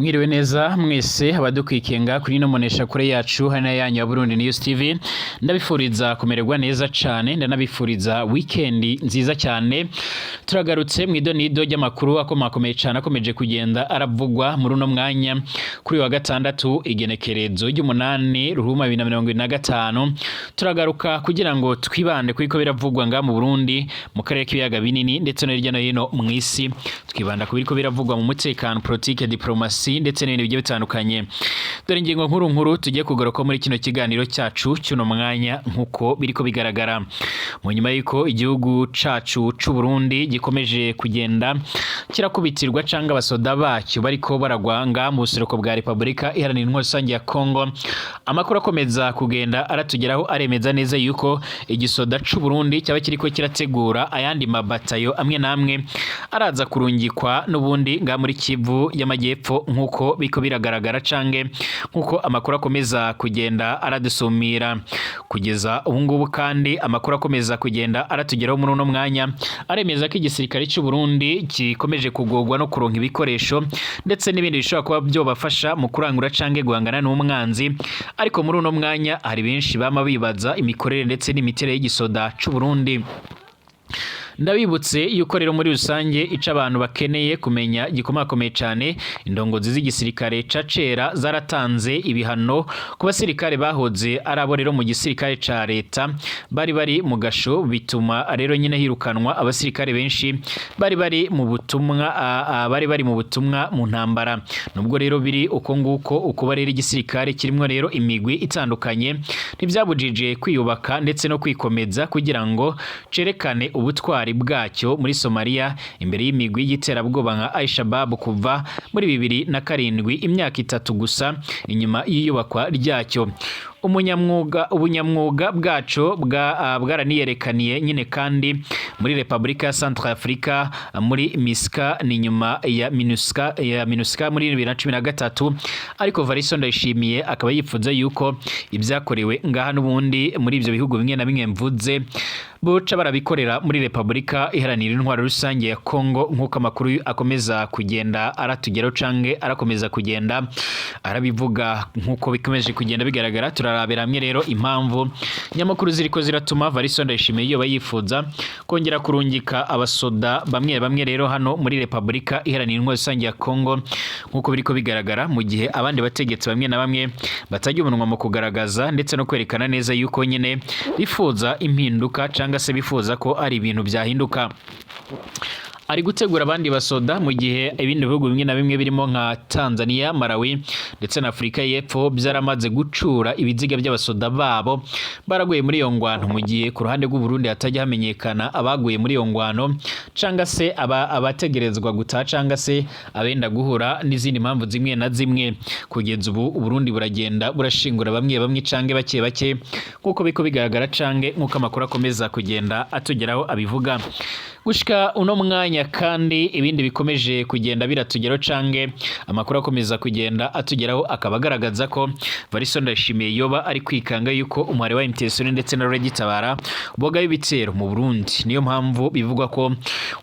Mwiriwe neza mwese abadukwikenga kuri no monesha kure yacu hana yanyu ya Burundi News TV ndabifuriza kumererwa neza cyane ndanabifuriza weekend nziza cyane turagarutse mwidonido ry'amakuru akomakomeye cyane akomeje kugenda aravugwa muri uno mwanya kuri wa gatandatu igenekerezo ry'umunani ruhuma 2025 turagaruka kugira ngo twibande kuko biravugwa nga mu Burundi mu karere k'ibiyaga binini ndetse no hirya no hino mu isi twibanda kubiko biravugwa mu mutekano politique diplomasi ndetse n'ibindi bigiye bitandukanye dore ingingo nkuru tugiye kugaruka muri kino kiganiro cyacu cy'uno mwanya nkuko biriko bigaragara mu nyuma y'iko igihugu cacu c'u Burundi gikomeje kugenda kirakubitirwa canga abasoda bacyo bariko baragwanga mu buseruko bwa Republika Iharanira Intwaro Rusange ya Kongo amakuru akomeza kugenda aratugeraho aremeza neza yuko igisoda c'u Burundi cyaba kiriko kirategura ayandi mabatayo amwe namwe araza kurungikwa n'ubundi nga muri Kivu y'amajyepfo nkuko biko biragaragara cange nkuko amakuru akomeza kugenda aradusumira kugeza ubungubu kandi amakuru akomeza kugenda aratugeraho muri uno mwanya aremeza ko igisirikare cy'u Burundi gikomeje kugogwa no kuronka ibikoresho ndetse n'ibindi bishobora kuba byo bafasha mu kurangura cange guhangana n'umwanzi ariko muri uno mwanya hari benshi bama bibaza imikorere ndetse n'imiterere y'igisoda c'u Burundi ndabibutse yuko rero muri rusange ica abantu bakeneye kumenya gikomakomeye cyane indongozi z'igisirikare cacera zaratanze ibihano ku basirikare bahoze arabo rero mu gisirikare ca leta bari mu gasho bituma rero nyine hirukanwa abasirikare benshi bari mu butumwa mu ntambara nubwo rero biri uko nguko uko rero igisirikare kirimo rero imigwi itandukanye ntibyabujije kwiyubaka ndetse no kwikomeza kugira ngo cerekane ubutwari bwacyo muri Somalia imbere y'imigwi y'iterabwoba nka Al-Shabaab kuva muri 2007 imyaka 3 gusa inyuma y'iyubakwa ryacyo ubunyamwuga bwaco bwaraniyerekaniye nyine kandi muri Republika ya Centrafrica muri MISCA ni nyuma ya MINUSCA muri 2013 ariko Variso Ndayishimiye akaba yifuza yuko ibyakorewe ngaha n'ubundi muri ivyo bihugu bimwe na bimwe mvuze boca barabikorera muri Republika Iharanira Intwaro Rusange ya Kongo nkuko amakuru akomeza kugenda aratugeraho cange arakomeza kugenda arabivuga nkuko bikomeje kugenda bigaragara turarabera hamwe rero impamvu nyamakuru ziriko ziratuma Variso Ndayishimiye iyo bayifuza kongera kurungika abasoda bamwe rero hano muri Republika Iharanira Intwaro Rusange ya Kongo nkuko biriko bigaragara mu gihe abandi bategetsi bamwe na bamwe batajya umunwa mu kugaragaza ndetse no kwerekana neza yuko nyene bifuza impinduka cyangwa se bifuza ko ari ibintu byahinduka ari gutegura abandi basoda mu gihe ibindi bihugu bimwe na bimwe birimo nka Tanzania, Malawi ndetse na Afrika y'Epfo byaramaze gucura ibiziga by'abasoda babo baraguye muri iyo ngwano mu gihe ku ruhande rw'u Burundi hatajya hamenyekana abaguye muri iyo ngwano canga se abategerezwa gutaha canga se abenda guhura n'izindi mpamvu zimwe na zimwe kugeza ubu Burundi buragenda burashingura bamwe cange bake kuko biko bigaragara cange nkuko amakuru akomeza kugenda atugeraho abivuga gushika uno mwanya kandi ibindi bikomeje kugenda biratugeraho cange amakuru akomeza kugenda atugeraho akabagaragaza ko Variso Ndayishimiye yoba ari kwikanga yuko umuhari wa MTS ndetse na Regitabara boga y'ibitero mu Burundi niyo mpamvu bivugwa ko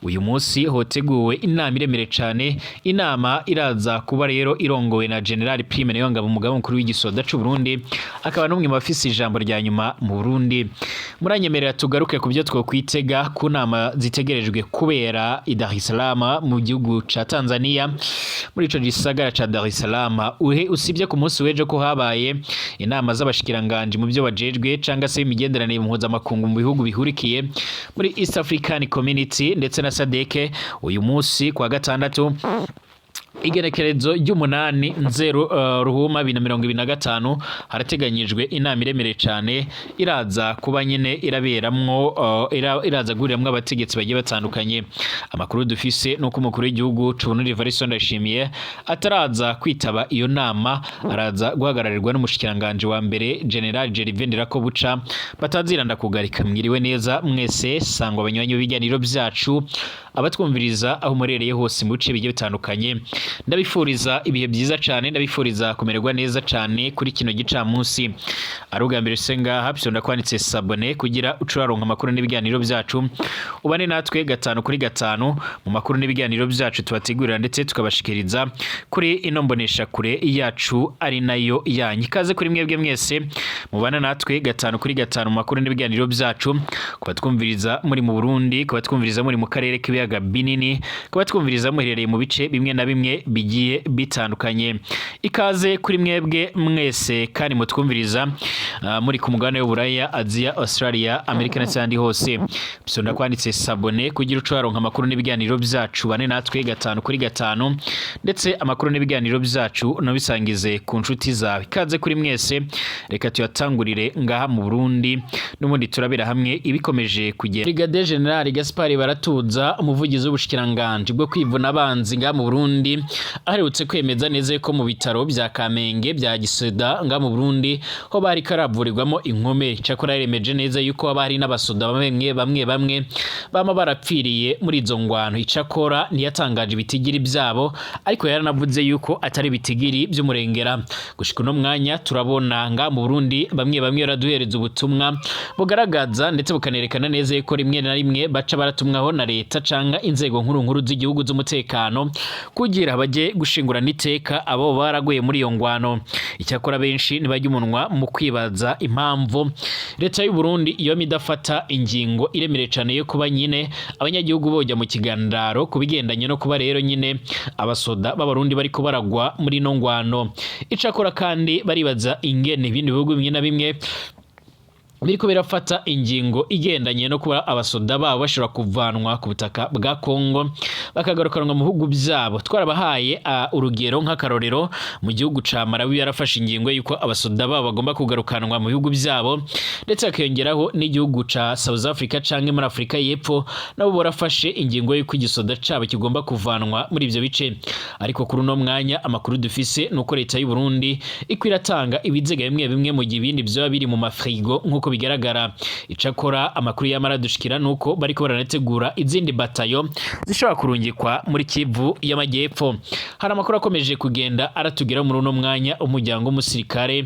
uyu munsi hoteguwe inama iremere cane inama iraza kuba rero irongowe na General Prime Niyongabo umugabo mukuru w'igisoda c'u Burundi akaba n'umwe mu bafisi ijambo rya nyuma mu Burundi muranyemerera tugaruke ku byo twokwitega ku nama zitegerejwe kubera i Dar es Salaam mu gihugu ca Tanzania muri ico gisagara ca Dar es Salaam usibye ku munsi weje ko habaye inama z'abashikiranganje mu byo bajejwe canga se imigenderanire mpuzamakungu mu bihugu bihurikiye muri East African Community ndetse na SADC uyu munsi kwa gatandatu igenekerezo ry'umunani ruhuma 2025 harateganyijwe inama iremere cyane iraza kuba nyine iraberamwo iraza guhuriramo abategetsi bagiye batandukanye amakuru dufise nuko umukuru w'igihugu c'u Burundi Variso Ndayishimiye ataraza kwitaba iyo nama araza guhagararirwa n'umushikiranganje wa mbere General Gervais Ndirakobuca bataziranda kugarika mwiriwe neza mwese sangwa abanywanyi b'ibiganiro byacu abatwumviriza aho murereye hose mu bice bigiye bitandukanye ndabifuriza ibihe byiza cyane, ndabifuriza kumererwa neza cyane kuri kino gicamunsi. Ari ubwa mbere senga bisonda kwanditse sabone kugira ucuraronka amakuru n'ibiganiro byacu, ubane natwe 5 kuri 5 mu makuru n'ibiganiro byacu tubategurira ndetse tukabashikiriza kuri ino mbonesha kure yacu ari nayo yanyu. Ikaze kuri mwebwe mwese mubana natwe 5 kuri 5 mu makuru n'ibiganiro byacu, kuba twumviriza muri mu Burundi, kuba twumviriza muri mu karere k'ibiyaga binini, kuba twumviriza muherereye mu bice bimwe na bimwe bigiye bitandukanye. Ikaze kuri mwebwe mwese kandi mutwumviriza muri ku mugabane w'Uburaya, Asia, Australia, Amerika ndetse n'ahandi hose. Bisonda kwanditse sabone kugira ucuraronka amakuru n'ibiganiro byacu, bane natwe 5 kuri 5 ndetse amakuru n'ibiganiro byacu no bisangize ku nshuti zawe. Ikaze kuri mwese, reka tuyatangurire ngaha mu Burundi n'ubundi turabira hamwe ibikomeje kugera. Brigadier General Gaspard Baratuza, umuvugizi w'ubushikiranganje bwo kwivuna abanzi ngaha mu Burundi, aherutse kwemeza neza ko mu bitaro bya Kamenge bya Giseda ngaha mu Burundi ho bari karavurirwamo inkomere. Cyakora yaremeje neza yuko abari n'abasoda bamwe bama barapfiriye muri izo ngwano. Icakora ntiyatangaje ibitigiri byabo, ariko yaranavuze yuko atari bitigiri by'umurengera. Gushika no mwanya turabona ngaha mu Burundi bamwe baraduhereza ubutumwa bugaragaza ndetse bukanerekana neza yuko rimwe na rimwe baca baratumwaho na leta canga inzego nkuru z'igihugu z'umutekano kugira baje gushingura niteka abo baraguye muri iyo ngwano. Icyakora benshi ntibajya umunwa mu kwibaza impamvu leta y'u Burundi iyo midafata ingingo iremere cyane yo kuba nyine abanyagihugu bojya mu kigandaro kubigendanye no kuba rero nyine abasoda b'abarundi bari kubaragwa muri no ngwano. Icakora kandi baribaza ingene ibindi bihugu bimwe na bimwe biriko birafata ingingo igendanye no kuba abasoda babo bashobora kuvanwa ku butaka bwa Kongo bakagarukanwa mu bihugu byabo. Twarabahaye urugero nk'akarorero mu gihugu ca Malawi yarafashe ingingo yuko abasoda babo bagomba kugarukanwa mu bihugu byabo, ndetse akiyongeraho n'igihugu ca South Africa canke muri Afrika y'Epfo nabo borafashe ingingo yuko igisoda cabo kigomba kuvanwa muri ivyo bice. Ariko kuri uno mwanya amakuru dufise nuko leta y'u Burundi ikwiratanga ibizega bimwe mu gihe ibindi byo biri mu mafrigo nkuko bigaragara. Icakora amakuru y'amaradushikira nuko bariko baranategura izindi batayo zishobora kurungikwa muri Kivu y'Amajyepfo. Hari amakuru akomeje kugenda aratugira muri uno mwanya. Umuryango w'umusirikare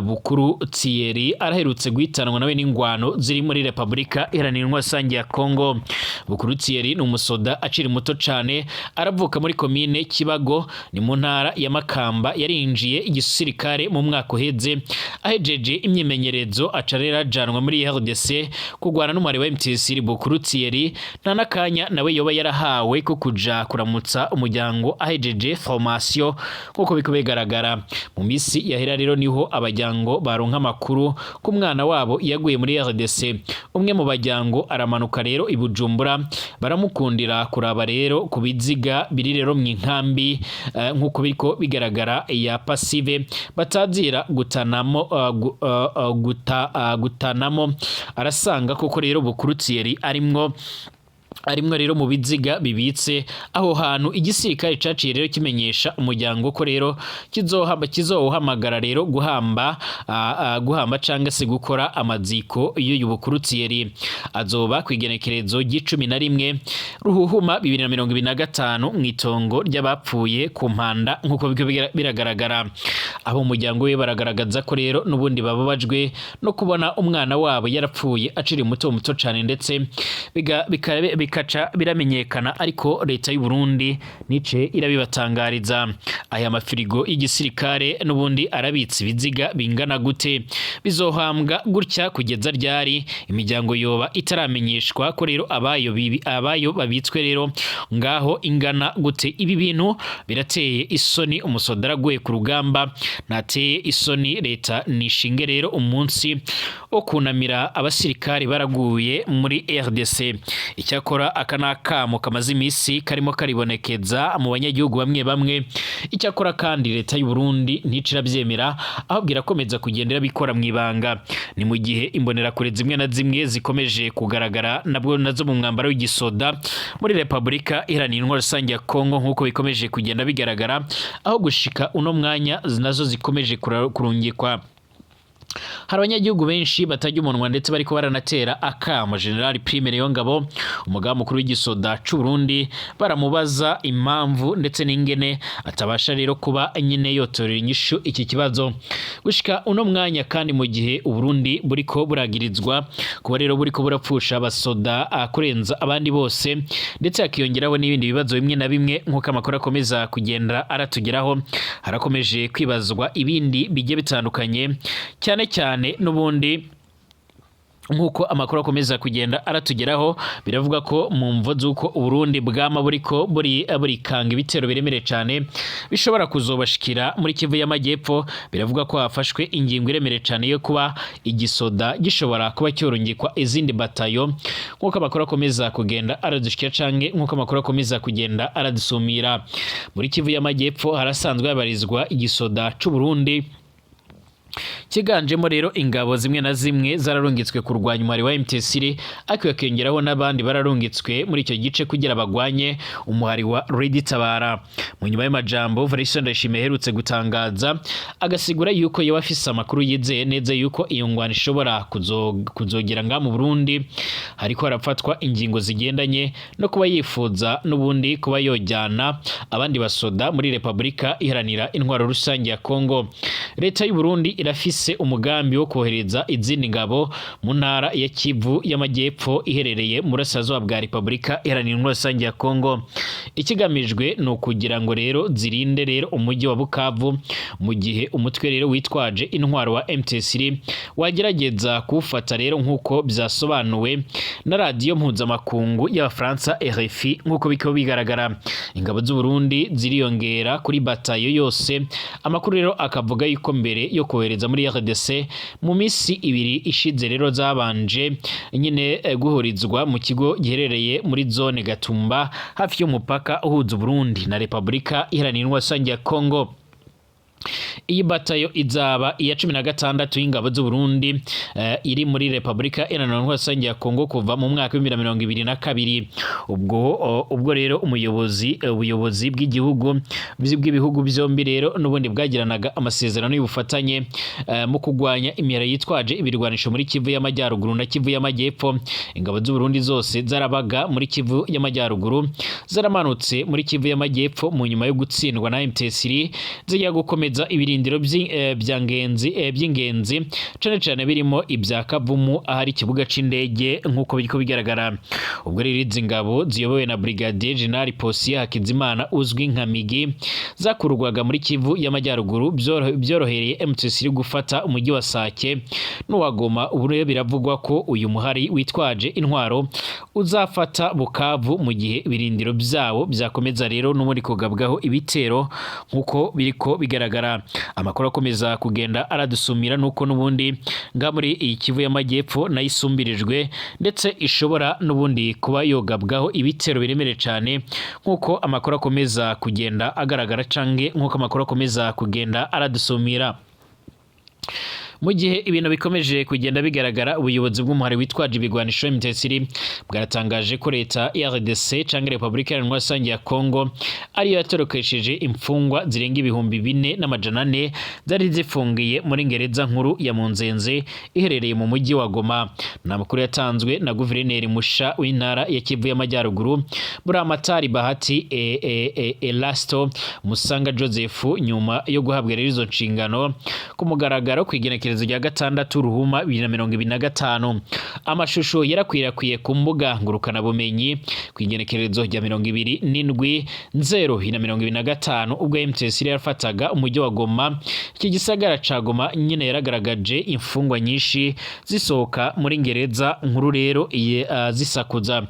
Bukuru Thierry araherutse guhitanwa nawe n'ingwano ziri muri Republika Iharanira Rusange ya Kongo. Bukuru Thierry ni umusoda akiri muto cane, aravuka muri komine Kibago ni mu ntara ya Makamba. Yarinjiye igisirikare mu mwaka uheze, ahejeje imyimenyerezo acarera janwa muri RDC kugwana n'umwari wa MTC. Bukuru Thierry nta nakanya nawe yoba yarahawe ko kuja kuramutsa umuryango ahejeje formation nkuko biko bigaragara. Mu misi yahera rero niho abajyango baronka makuru ku mwana wabo yaguye muri RDC. Umwe mu bajyango aramanuka rero i Bujumbura, baramukundira kuraba rero ku biziga biri rero mu nkambi nkuko biko bigaragara ya Passive batazira gutanamo gutanamo. Arasanga koko rero Bukuru Thierry arimwo rero mu biziga bibitse aho hantu. Igisirikare caciye rero kimenyesha umuryango ko rero kizohamagara rero guhamba canga se gukora amaziko iyo Bukuru Thierry. Azoba kwigenekerezo g'11 Ruhuhuma 2025 mwitongo ry'abapfuye ku Mpanda nkuko biragaragara. Abo umuryango we baragaragaza ko rero nubundi bababajwe no kubona umwana wabo yarapfuye aciri muto cane, ndetse bikaca biramenyekana, ariko leta y'u Burundi nice irabibatangariza. Aya mafirigo y'igisirikare nubundi arabitse ibiziga bingana gute, bizohambwa gutya kugeza ryari? Imiryango yoba itaramenyeshwa ko rero abayo babitswe rero ngaho ingana gute? Ibi bintu birateye isoni. Umusoda araguye ku rugamba, nateye isoni leta nishinge rero umunsi wo kunamira abasirikare baraguye muri RDC. Icyakora akanakamo kamaze imisi karimo karibonekeza mu banyagihugu bamwe. Icyakora kandi leta y'u Burundi nticira byemera, ahubwira komeza kugendera bikora mu ibanga. Ni mu gihe imbonera kure zimwe na zimwe zikomeje kugaragara nabwo nazo mu mwambaro w'igisoda muri Republika Iharanira Rusange ya Kongo nkuko bikomeje kugenda bigaragara, aho gushika uno mwanya nazo zikomeje kurungikwa hari abanyagihugu benshi batajya umunwa ndetse bariko baranatera akamo General Prime Niyongabo umugaba mukuru w'igisoda c'u Burundi baramubaza impamvu ndetse n'ingene atabasha rero kuba nyine yotorera inyishu iki kibazo gushika uno mwanya kandi mu gihe u Burundi buriko buragirizwa kuba rero buriko burapfusha abasoda kurenza abandi bose ndetse akiyongeraho n'ibindi bibazo bimwe na bimwe nk'uko amakuru akomeza kugenda aratugeraho harakomeje kwibazwa ibindi bigiye bitandukanye cyane n'ubundi nkuko amakuru akomeza kugenda aratugeraho biravuga ko mu mvo z'uko Uburundi bwama buriko burikanga ibitero biremere cyane bishobora kuzobashikira muri Kivu y'Amajyepfo biravuga ko hafashwe ingingo iremere cyane yo kuba igisoda gishobora kuba cyorungikwa izindi batayo nkuko amakuru akomeza kugenda aradushikira canke nkuko amakuru akomeza kugenda aradusumira muri Kivu y'Amajyepfo harasanzwe habarizwa igisoda c'u Burundi kiganjemo rero ingabo zimwe na zimwe zararungitswe kurwanya umwari wa MTSR ariko yakengeraho n'abandi bararungitswe muri icyo gice kugira bagwanye umuhari wa Red Tabara mu nyuma y'amajambo Valentin Ndayishimiye herutse gutangaza agasigura yuko yewe afise amakuru yizeye neza yuko iyo ngwano ishobora kuzogera nga mu Burundi hariko harafatwa ingingo zigendanye no kuba yifuza n'ubundi kuba yojyana abandi basoda muri Republika iharanira intwaro rusange ya Kongo. Leta y'u Burundi irafise umugambi wo kohereza izindi ngabo mu ntara ya Kivu y'Amajyepfo iherereye mu burasirazuba bwa Republika iharanira intwaro rusange ya Kongo. Ikigamijwe no kugira ngo rero zirinde rero umujyi wa Bukavu mu gihe umutwe rero witwaje intwaro wa MTSR wagerageza kuwufata rero nk'uko byasobanuwe na radio mpuzamakungu y'Abafaransa RFI nk'uko biko bigaragara. Ingabo z'u Burundi ziriyongera kuri batayo yose. Amakuru rero akavuga yuko mbere yo kohereza muri RDC mu misi ibiri ishize rero zabanje nyine guhurizwa mu kigo giherereye muri zone Gatumba hafi y'umupaka uhuza Burundi na Republika iharanira intwaro rusange ya Kongo. Iyi batayo izaba iya 16 y'ingabo z'u Burundi iri muri Republika iharanira intwaro rusange ya Kongo kuva mu mwaka wa 2022. Ubwo rero ubuyobozi bw'igihugu bw'ibihugu byombi rero n'ubundi bwagiranaga amasezerano y'ubufatanye mu kugwanya imyera yitwaje ibirwanisho muri Kivu y'Amajyaruguru na Kivu y'Amajyepfo. Ingabo z'u Burundi zose zarabaga muri Kivu y'Amajyaruguru zaramanutse muri Kivu y'Amajyepfo mu nyuma yo gutsindwa na MTSR zijya gukomeza ibirindiro by'ingenzi cyane birimo ibya Kavumu ahari ikibuga c'indege nk'uko biko bigaragara. Ubwo rero izi ngabo ziyobowe na Brigadier General Posiyeri Hakizimana uzwi nka Migi zakurwaga muri Kivu y'Amajyaruguru byorohereye MTSR gufata umujyi wa Sake n'uwa Goma. Ubu rero biravugwa ko uyu muhari witwaje intwaro uzafata Bukavu mu gihe ibirindiro byabo byakomeza rero n'umuri kugabwaho ibitero nk'uko biriko bigaragara. Amakuru akomeza kugenda aradusumira nuko n'ubundi nga muri iyi Kivu y'Amajyepfo nayisumbirijwe ndetse ishobora n'ubundi kuba yogabwaho ibitero biremere cyane nk'uko amakuru akomeza kugenda agaragara cange nk'uko amakuru akomeza kugenda aradusumira. Mu gihe ibintu bikomeje kugenda bigaragara ubuyobozi bw'umuhari witwaje ibigwanisho MTSR bwaratangaje ko leta ya RDC canke Republika Iharanira Rusange ya Kongo ariyo yatorokesheje imfungwa zirenga 4,400 zari zifungiye muri gereza nkuru ya Munzenze iherereye mu mujyi wa Goma. Namakuru yatanzwe na Guverineri Musha w'intara ya Kivu y'Amajyaruguru Buramatari Bahati Elasto Musanga Joseph nyuma yo guhabwa rero izo nshingano ku mugaragaro kwigenekerezo rya 6 Ruhuma 2025. Amashusho yarakwirakwiye ku mbuga ngurukana bumenyi kwigenekerezo rya 27 Nzero 2025 ubwo MTSR yarafataga umujyi wa Goma. Iki gisagara ca Goma nyine yaragaragaje imfungwa nyinshi zisohoka muri gereza nkuru rero zisakuza.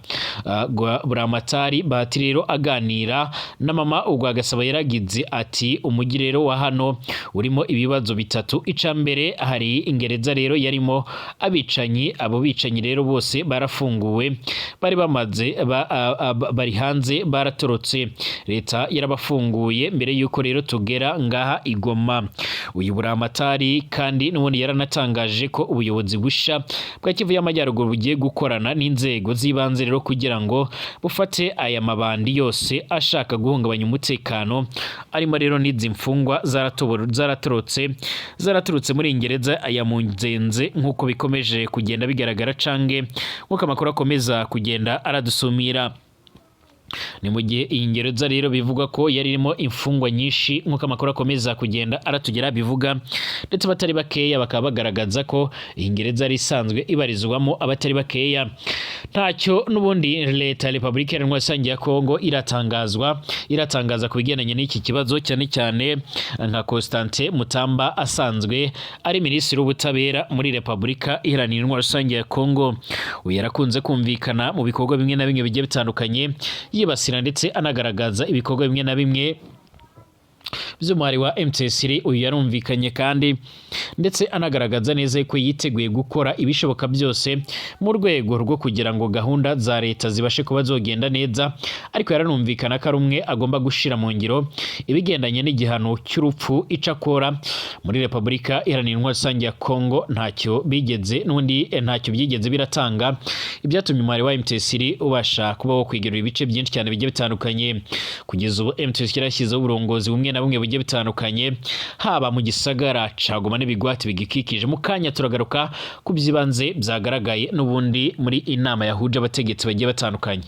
Buramatari Bahati rero aganira na mama ubwo agasaba yaragize ati umujyi rero wa hano urimo ibibazo bitatu. Icambere hari ingereza rero yarimo abicanyi. Abo bicanyi rero bose barafunguwe bari bamaze bari hanze baratorotse. Leta yarabafunguye mbere yuko rero tugera ngaha Igoma. Uyu Buramatari kandi n'ubundi yaranatangaje ko ubuyobozi busha bwa Kivu y'Amajyaruguru bugiye gukorana n'inzego z'ibanze rero kugira ngo bufate aya mabandi yose ashaka guhungabanya umutekano arimo rero n'izi mfungwa zaraturutse muri ingereza neza aya munzenze nk'uko bikomeje kugenda bigaragara cange nk'uko amakuru akomeza kugenda aradusumira. Ni mu gihe iyi ngereza rero bivuga ko yari irimo imfungwa nyinshi nk'uko amakuru akomeza kugenda aratugera bivuga, ndetse batari bakeya bakaba bagaragaza ko iyi ngereza ari isanzwe ibarizwamo abatari bakeya. Ntacyo n'ubundi leta ya Repubulika Iharanira Rusange ya Kongo iratangaza ku bigendanye n'iki kibazo, cyane cyane nka Constantin Mutamba asanzwe ari minisitiri w'ubutabera muri Repubulika Iharanira Rusange ya Kongo. Uyu yarakunze kumvikana mu bikorwa bimwe na bimwe bigiye bitandukanye yibasira ndetse anagaragaza ibikorwa bimwe na bimwe by'umwari wa M23. Uyu yarumvikanye kandi ndetse anagaragaza neza ko yiteguye gukora ibishoboka byose mu rwego rwo kugira ngo gahunda za leta zibashe kuba zogenda neza, ariko yaranumvikana ko ari umwe agomba gushira mu ngiro ibigendanye n'igihano cy'urupfu icakora muri Repubulika Iharanira Rusange ya Kongo. Ntacyo byigeze biratanga ibyatumye umwari wa M23 ubasha kuba wo kwigerura ibice byinshi cyane bigiye bitandukanye. Kugeza ubu M23 yarashyizeho uburongozi bumwe na bumwe bugiye bitandukanye, haba mu gisagara ca Goma n'ibigwati bigikikije. Mu kanya turagaruka ku by'ibanze byagaragaye n'ubundi muri inama yahuje abategetsi bagiye batandukanye.